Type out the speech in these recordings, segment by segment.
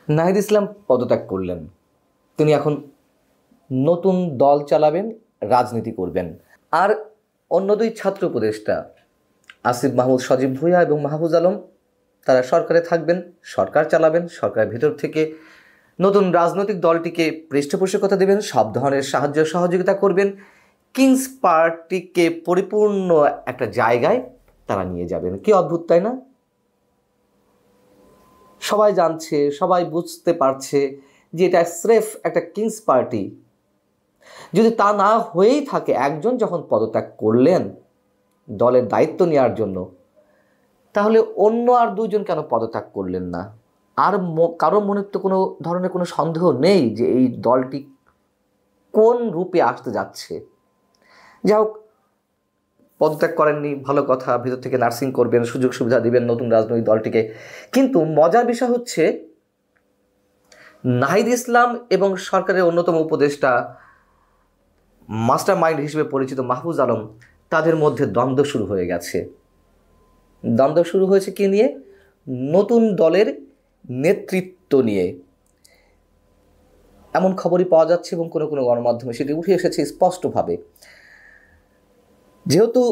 নাহিদ ইসলাম পদত্যাগ করলেন। তিনি এখন নতুন দল চালাবেন, রাজনীতি করবেন। আর অন্য দুই ছাত্র উপদেষ্টা আসিফ মাহমুদ সজীব ভুঁইয়া এবং মাহফুজ আলম, তারা সরকারে থাকবেন, সরকার চালাবেন, সরকারের ভেতর থেকে নতুন রাজনৈতিক দলটিকে পৃষ্ঠপোষকতা দেবেন, সব ধরনের সাহায্য সহযোগিতা করবেন, কিংস পার্টিকে পরিপূর্ণ একটা জায়গায় তারা নিয়ে যাবেন। কি অদ্ভুত, তাই না? সবাই জানছে, সবাই বুঝতে পারছে যে এটা স্রেফ একটা কিংস পার্টি। যদি তা না হয়েই থাকে, একজন যখন পদত্যাগ করলেন দলের দায়িত্ব নেওয়ার জন্য, তাহলে অন্য আর দুইজন কেন পদত্যাগ করলেন না? আর কারো মনে তো কোনো ধরনের কোনো সন্দেহ নেই যে এই দলটি কোন রূপে আসতে যাচ্ছে। যাই হোক, পদত্যাগ করেননি, ভালো কথা, ভিতর থেকে নার্সিং করবেন, সুযোগ সুবিধা দিবেন নতুন রাজনৈতিক দলটিকে। কিন্তু মজার বিষয় হচ্ছে, নাহিদ ইসলাম এবং সরকারের অন্যতম উপদেষ্টা মাস্টার মাইন্ড হিসেবে পরিচিত মাহফুজ আলম, তাদের মধ্যে দ্বন্দ্ব শুরু হয়ে গেছে। দ্বন্দ্ব শুরু হয়েছে কি নিয়ে? নতুন দলের নেতৃত্ব নিয়ে। এমন খবরই পাওয়া যাচ্ছে এবং কোনো কোনো গণমাধ্যমে সেটি উঠে এসেছে স্পষ্টভাবে। যেহেতু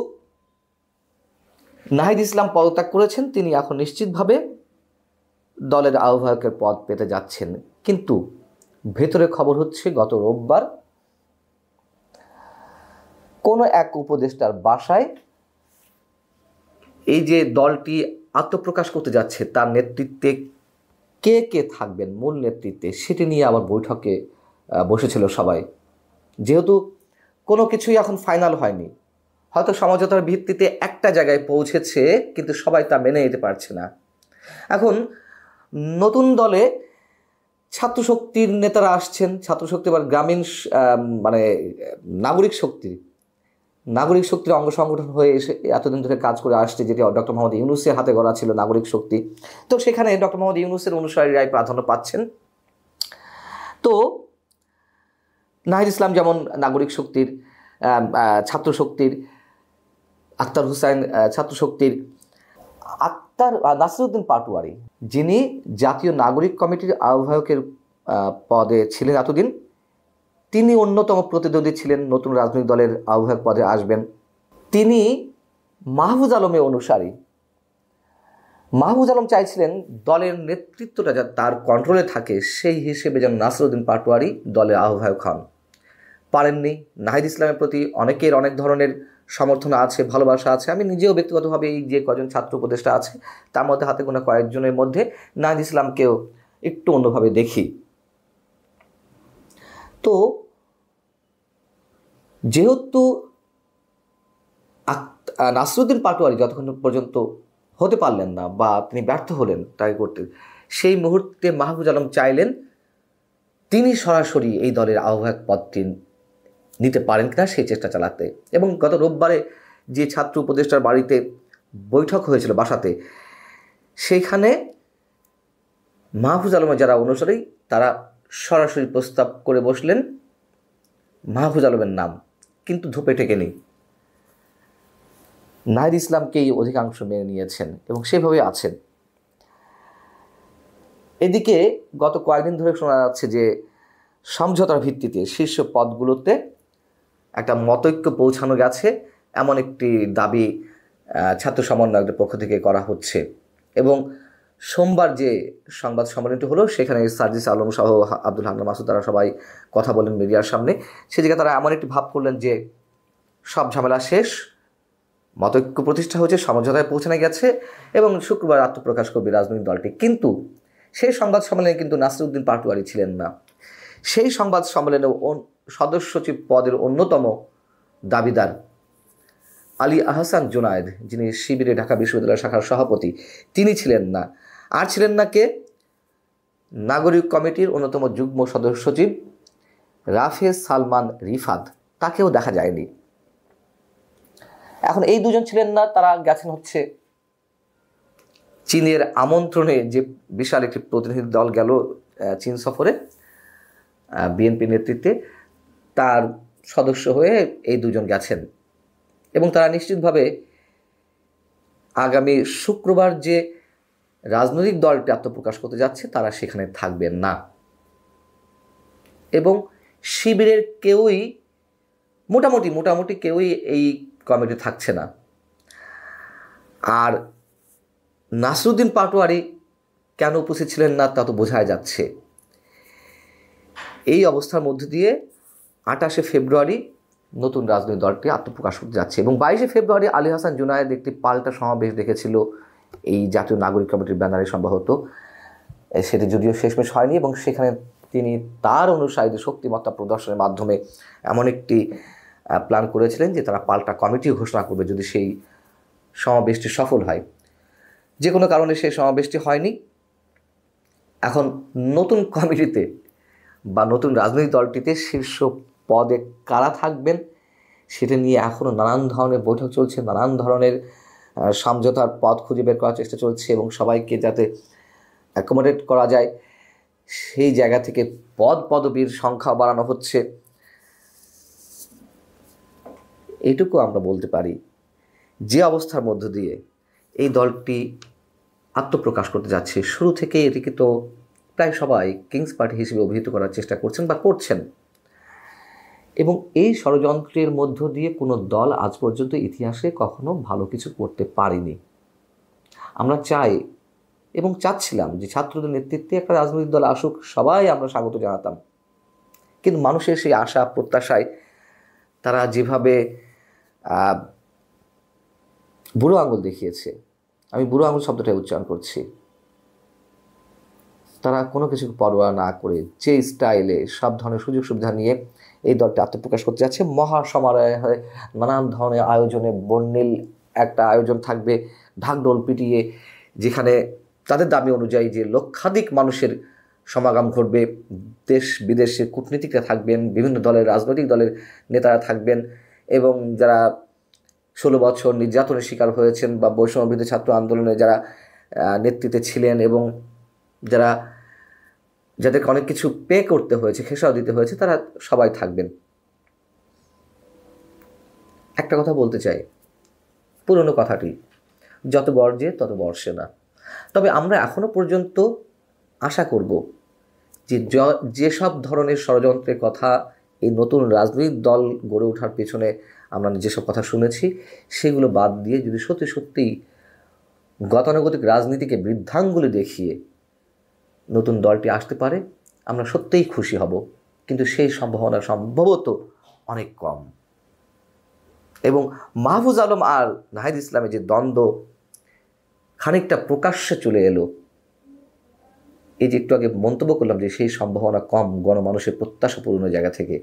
নাহিদ ইসলাম পদত্যাগ করেছেন, তিনি এখন নিশ্চিতভাবে দলের আহ্বায়কের পদ পেতে যাচ্ছেন। কিন্তু ভেতরে খবর হচ্ছে, গত রোববার কোনো এক উপদেষ্টার বাসায় এই যে দলটি আত্মপ্রকাশ করতে যাচ্ছে, তার নেতৃত্বে কে কে থাকবেন মূল নেতৃত্বে, সেটি নিয়ে আবার বৈঠকে বসেছিল সবাই। যেহেতু কোনো কিছুই এখন ফাইনাল হয়নি, হয়তো সমঝোতার ভিত্তিতে একটা জায়গায় পৌঁছেছে, কিন্তু সবাই তা মেনে নিতে পারছে না। এখন নতুন দলে ছাত্র শক্তির নেতারা আসছেন। ছাত্র শক্তি বা গ্রামীণ মানে নাগরিক শক্তির অঙ্গ সংগঠন হয়ে এসে এতদিন ধরে কাজ করে আসছে, যেটি ডক্টর মোহাম্মদ ইউনূসের হাতে গড়া ছিল নাগরিক শক্তি। তো সেখানে ডক্টর মোহাম্মদ ইউনূসের অনুসারীরাই প্রাধান্য পাচ্ছেন। তো নাহিদ ইসলাম যেমন নাগরিক শক্তির, ছাত্র শক্তির আক্তার হুসাইন ছাত্র শক্তির, নাসিরউদ্দিন পাটোয়ারি, যিনি জাতীয় নাগরিক কমিটির আহ্বায়কের পদে ছিলেন এতদিন, তিনি অন্যতম প্রতিদ্বন্দ্বী ছিলেন, নতুন রাজনৈতিক দলের আহ্বায়ক পদে আসবেন। তিনি মাহফুজ আলমের অনুসারী। মাহফুজ আলম চাইছিলেন দলের নেতৃত্বটা যাতে তার কন্ট্রোলে থাকে, সেই হিসেবে যেন নাসিরউদ্দিন পাটোয়ারি দলের আহ্বায়ক হন। পারেননি। নাহিদ ইসলামের প্রতি অনেকের অনেক ধরনের সমর্থন আছে, ভালোবাসা আছে। আমি নিজেও ব্যক্তিগতভাবে এই যে কজন ছাত্র উপদেষ্টা আছে, তার মধ্যে হাতে গোনা কয়েকজনের মধ্যে নাহিদ ইসলামকেও একটু অন্যভাবে দেখি। তো যেহেতু নাসিরউদ্দিন পাটোয়ারি যতক্ষণ পর্যন্ত হতে পারলেন না, বা তিনি ব্যর্থ হলেন তাই করতে, সেই মুহূর্তে মাহফুজ আলম চাইলেন তিনি সরাসরি এই দলের আহ্বায়ক পদটি নিতে পারেন কিনা সেই চেষ্টা চালাতে। এবং গত রোববারে যে ছাত্র উপদেষ্টার বাড়িতে বৈঠক হয়েছিল বাসাতে, সেইখানে মাহফুজ আলমের যারা অনুসারী, তারা সরাসরি প্রস্তাব করে বসলেন মাহফুজ আলমের নাম, কিন্তু ধোপে টেকেনি। নাহিদ ইসলামকেই অধিকাংশ মেনে নিয়েছেন এবং সেভাবে আছেন। এদিকে গত কয়েকদিন ধরে শোনা যাচ্ছে যে সমঝোতার ভিত্তিতে শীর্ষ পদগুলোতে একটা মতৈক্য পৌঁছানো গেছে, এমন একটি দাবি ছাত্র সমন্বয়কদের পক্ষ থেকে করা হচ্ছে। এবং সোমবার যে সংবাদ সম্মেলনটি হলো, সেখানে সার্জিস আলম সহ আব্দুল হান্নান মাসুদ, তারা সবাই কথা বলেন মিডিয়ার সামনে। সে জায়গায় তারা এমন একটি ভাব করলেন যে সব ঝামেলা শেষ, মতৈক্য প্রতিষ্ঠা হয়েছে, সমঝোতায় পৌঁছানো গেছে এবং শুক্রবার আত্মপ্রকাশ করবে রাজনৈতিক দলটি। কিন্তু সেই সংবাদ সম্মেলনে কিন্তু নাসিরউদ্দিন পাটোয়ারি ছিলেন না। সেই সংবাদ সম্মেলনে সদস্য সচিব পদের অন্যতম দাবিদার আলী আহসান জুনায়েদ, যিনি শিবিরে ঢাকা বিশ্ববিদ্যালয় শাখার সভাপতি, তিনি ছিলেন না। আর ছিলেন না কে? নাগরিক কমিটির অন্যতম যুগ্ম সদস্য সচিব রাফেজ সালমান রিফাত, তাকেও দেখা যায়নি। এখন এই দুজন ছিলেন না, তারা গেছেন হচ্ছে চীনের আমন্ত্রণে। যে বিশাল একটি প্রতিনিধি দল গেল চীন সফরে বিএনপি নেতৃত্বে, তার সদস্য হয়ে এই দুজন গেছেন। এবং তারা নিশ্চিতভাবে আগামী শুক্রবার যে রাজনৈতিক দলটি আত্মপ্রকাশ করতে যাচ্ছে তারা সেখানে থাকবেন না, এবং শিবিরের কেউই মোটামুটি কেউই এই কমিটি থাকছে না। আর নাসরুদ্দিন পাটোয়ারি কেন উপস্থিত ছিলেন না তা তো বোঝাই যাচ্ছে। এই অবস্থার মধ্যে দিয়ে 28শে ফেব্রুয়ারি নতুন রাজনৈতিক দলটি আত্মপ্রকাশ করতে যাচ্ছে, এবং 22শে ফেব্রুয়ারি আলী হাসান জুনায়েদ একটি পাল্টা সমাবেশ দেখেছিল এই জাতীয় নাগরিক কমিটির ব্যানারে সম্ভবত, সেটি যদিও শেষমেশ হয়নি, এবং সেখানে তিনি তার অনুসারীদের শক্তিমত্তা প্রদর্শনের মাধ্যমে এমন একটি প্ল্যান করেছিলেন যে তারা পাল্টা কমিটি ঘোষণা করবে যদি সেই সমাবেশটি সফল হয়। যে কোনো কারণে সেই সমাবেশটি হয়নি। এখন নতুন কমিটিতে বা নতুন রাজনৈতিক দলটিতে শীর্ষ পদে কারা থাকবেন সেটা নিয়ে এখনও নানান ধরনের বৈঠক চলছে, নানান ধরনের সমঝোতার পথ খুঁজে বের করার চেষ্টা চলছে, এবং সবাইকে যাতে অ্যাকোমোডেট করা যায় সেই জায়গা থেকে পদবীর সংখ্যা বাড়ানো হচ্ছে। এইটুকু আমরা বলতে পারি যে অবস্থার মধ্য দিয়ে এই দলটি আত্মপ্রকাশ করতে যাচ্ছে, শুরু থেকে এটিকে তো প্রায় সবাই কিংস পার্টি হিসেবে অভিহিত করার চেষ্টা করছেন বা করছেন, এবং এই ষড়যন্ত্রের মধ্য দিয়ে কোনো দল আজ পর্যন্ত ইতিহাসে কখনো ভালো কিছু করতে পারেনি। আমরা চাই এবং চাচ্ছিলাম যে ছাত্রদের নেতৃত্বে একটা রাজনৈতিক দল আসুক, সবাই আমরা স্বাগত জানাতাম, কিন্তু মানুষের সেই আশা প্রত্যাশায় তারা যেভাবে বুড়ো আঙুল দেখিয়েছে, আমি বুড়ো আঙুল শব্দটাই উচ্চারণ করছি, তারা কোনো কিছু পরোয়া না করে যে স্টাইলে সব ধরনের সুযোগ সুবিধা নিয়ে এই দলটি আত্মপ্রকাশ করতে যাচ্ছে, মহাসমারোহে নানান ধরনের আয়োজনে বর্ণিল একটা আয়োজন থাকবে, ঢাকঢোল পিটিয়ে, যেখানে তাদের দাবি অনুযায়ী যে লক্ষাধিক মানুষের সমাগম ঘটবে, দেশ বিদেশের কূটনীতিকরা থাকবেন, বিভিন্ন দলের রাজনৈতিক দলের নেতারা থাকবেন, এবং যারা 16 বছর নির্যাতনের শিকার হয়েছেন বা বৈষম্যবিরোধী ছাত্র আন্দোলনে যারা নেতৃত্বে ছিলেন এবং যাদেরকে অনেক কিছু পে করতে হয়েছে, খেসারত দিতে হয়েছে, তারা সবাই থাকবেন। একটা কথা বলতে চাই, পুরনো কথাটি, যত গর্জে তত বর্ষে না। তবে আমরা এখনো পর্যন্ত আশা করব যে যেসব ধরনের ষড়যন্ত্রের কথা এই নতুন রাজনৈতিক দল গড়ে ওঠার পেছনে আমরা যেসব কথা শুনেছি সেগুলো বাদ দিয়ে যদি সত্যিই গতানুগতিক রাজনীতিকে বৃদ্ধাঙ্গুলি দেখিয়ে নতুন দলটি আসতে পারে, আমরা সত্যিই খুশি হব, কিন্তু সেই সম্ভাবনা সম্ভবত অনেক কম। এবং মাহফুজ আলম আর নাহিদ ইসলামের যে দ্বন্দ্ব খানিকটা প্রকাশ্যে চলে এলো, এই যে একটু আগে মন্তব্য করলাম যে সেই সম্ভাবনা কম গণমানুষের প্রত্যাশা পূরণের জায়গা থেকে,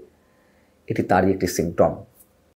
এটি তারই একটি সিমটম।